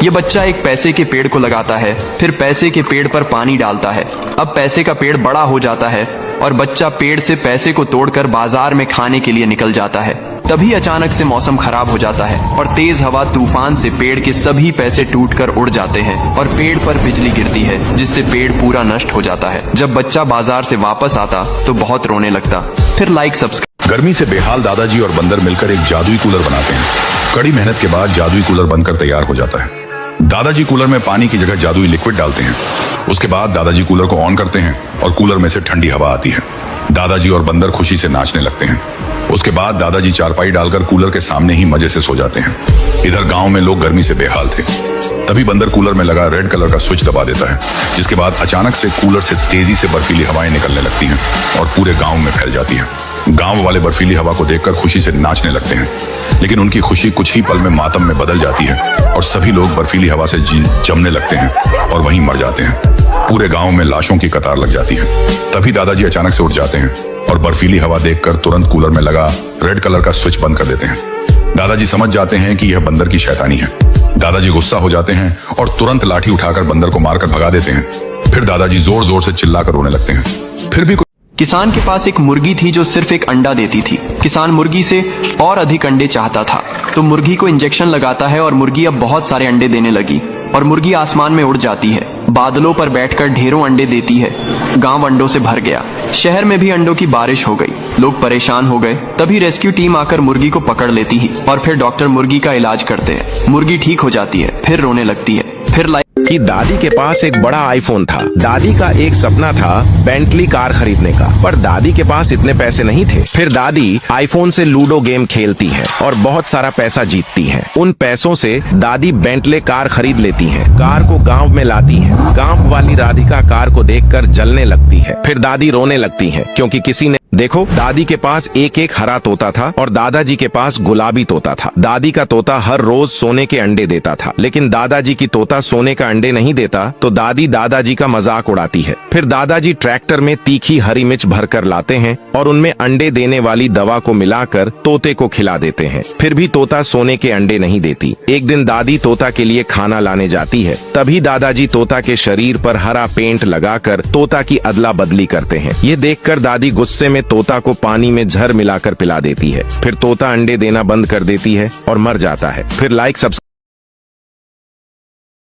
ये बच्चा एक पैसे के पेड़ को लगाता है, फिर पैसे के पेड़ पर पानी डालता है। अब पैसे का पेड़ बड़ा हो जाता है और बच्चा पेड़ से पैसे को तोड़कर बाजार में खाने के लिए निकल जाता है। तभी अचानक से मौसम खराब हो जाता है और तेज हवा तूफान से पेड़ के सभी पैसे टूटकर उड़ जाते हैं और पेड़ पर बिजली गिरती है, जिससे पेड़ पूरा नष्ट हो जाता है। जब बच्चा बाजार से वापस आता तो बहुत रोने लगता। फिर लाइक सब्सक्राइब। गर्मी से बेहाल दादाजी और बंदर मिलकर एक जादुई कूलर बनाते हैं। कड़ी मेहनत के बाद जादुई कूलर बनकर तैयार हो जाता है। दादाजी कूलर में पानी की जगह जादुई लिक्विड डालते हैं। उसके बाद दादाजी कूलर को ऑन करते हैं और कूलर में से ठंडी हवा आती है। दादाजी और बंदर खुशी से नाचने लगते हैं। उसके बाद दादाजी चारपाई डालकर कूलर के सामने ही मजे से सो जाते हैं। इधर गांव में लोग गर्मी से बेहाल थे। तभी बंदर कूलर में लगा रेड कलर का स्विच दबा देता है, जिसके बाद अचानक से कूलर से तेजी से बर्फीली हवाएं निकलने लगती हैं और पूरे गांव में फैल जाती है। गांव वाले बर्फीली हवा को देखकर खुशी से नाचने लगते हैं, लेकिन उनकी खुशी कुछ ही पल में मातम में बदल जाती है और सभी लोग बर्फीली हवा से जी जमने लगते हैं और वहीं मर जाते हैं। पूरे गांव में लाशों की कतार लग जाती है। तभी दादाजी अचानक से उठ जाते हैं और बर्फीली हवा देखकर तुरंत कूलर में लगा रेड कलर का स्विच बंद कर देते हैं। दादाजी समझ जाते हैं कि यह बंदर की शैतानी है। दादाजी गुस्सा हो जाते हैं और तुरंत लाठी उठाकर बंदर को मारकर भगा देते हैं। फिर दादाजी जोर जोर से चिल्लाकर रोने लगते हैं। फिर भी किसान के पास एक मुर्गी थी जो सिर्फ एक अंडा देती थी। किसान मुर्गी से और अधिक अंडे चाहता था, तो मुर्गी को इंजेक्शन लगाता है और मुर्गी अब बहुत सारे अंडे देने लगी और मुर्गी आसमान में उड़ जाती है। बादलों पर बैठकर ढेरों अंडे देती है। गांव अंडों से भर गया। शहर में भी अंडों की बारिश हो गई। लोग परेशान हो गए। तभी रेस्क्यू टीम आकर मुर्गी को पकड़ लेती है और फिर डॉक्टर मुर्गी का इलाज करते हैं। मुर्गी ठीक हो जाती है, फिर रोने लगती है। फिर कि दादी के पास एक बड़ा आईफोन था। दादी का एक सपना था बेंटली कार खरीदने का, पर दादी के पास इतने पैसे नहीं थे। फिर दादी आईफोन से लूडो गेम खेलती है और बहुत सारा पैसा जीतती है। उन पैसों से दादी बेंटले कार खरीद लेती है। कार को गांव में लाती है। गांव वाली राधिका कार को देखकर जलने लगती है। फिर दादी रोने लगती है क्योंकि किसी ने देखो, दादी के पास एक एक हरा तोता था और दादाजी के पास गुलाबी तोता था। दादी का तोता हर रोज सोने के अंडे देता था, लेकिन दादाजी की तोता सोने का अंडे नहीं देता, तो दादी दादाजी का मजाक उड़ाती है। फिर दादाजी ट्रैक्टर में तीखी हरी मिर्च भरकर लाते हैं और उनमें अंडे देने वाली दवा को मिलाकर तोते को खिला देते हैं। फिर भी तोता सोने के अंडे नहीं देती। एक दिन दादी तोता के लिए खाना लाने जाती है। तभी दादाजी तोता के शरीर पर हरा पेंट लगाकर तोता की अदला बदली करते हैं। ये देखकर दादी गुस्से में तोता को पानी में जहर मिलाकर पिला देती है। फिर तोता अंडे देना बंद कर देती है और मर जाता है। फिर लाइक सब्सक्राइब